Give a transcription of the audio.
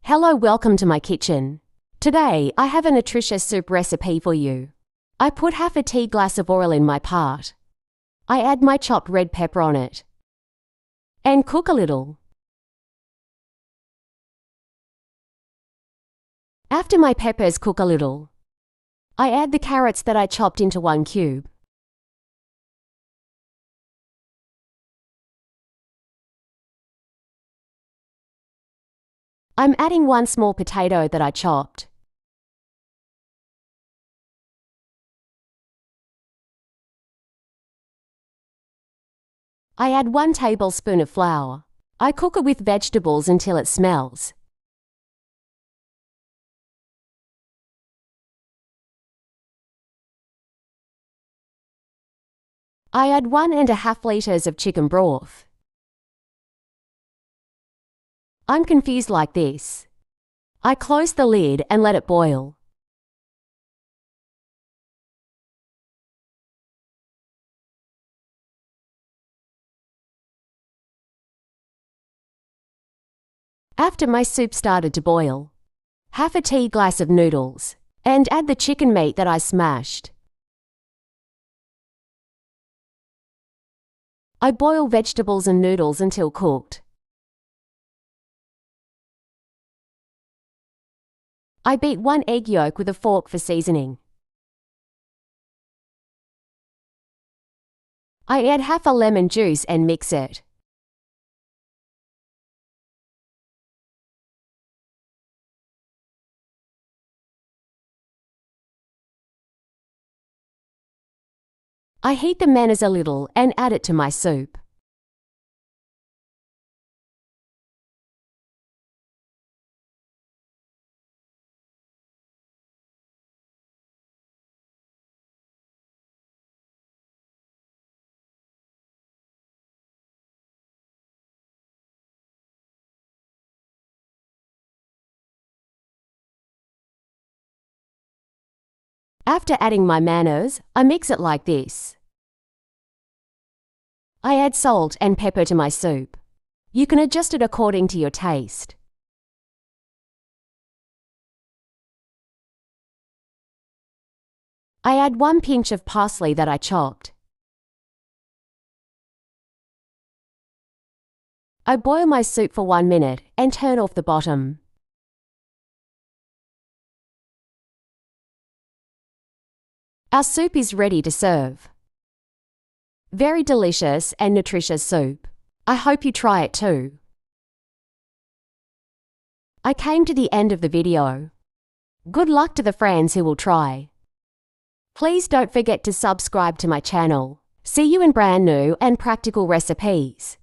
Hello, welcome to my kitchen. Today, I have a nutritious soup recipe for you. I put half a tea glass of oil in my pot. I add my chopped red pepper on it. And cook a little. After my peppers cook a little, I add the carrots that I chopped into 1 cube. I'm adding 1 small potato that I chopped. I add 1 tablespoon of flour. I cook it with vegetables until it smells. I add 1.5 liters of chicken broth. I'm confused like this. I close the lid and let it boil. After my soup started to boil, half a tea glass of noodles, and add the chicken meat that I smashed. I boil vegetables and noodles until cooked. I beat 1 egg yolk with a fork for seasoning. I add half a lemon juice and mix it. I heat the mayonnaise a little and add it to my soup. After adding my mayonnaise, I mix it like this. I add salt and pepper to my soup. You can adjust it according to your taste. I add 1 pinch of parsley that I chopped. I boil my soup for 1 minute and turn off the bottom. Our soup is ready to serve. Very delicious and nutritious soup. I hope you try it too. I came to the end of the video. Good luck to the friends who will try. Please don't forget to subscribe to my channel. See you in brand new and practical recipes.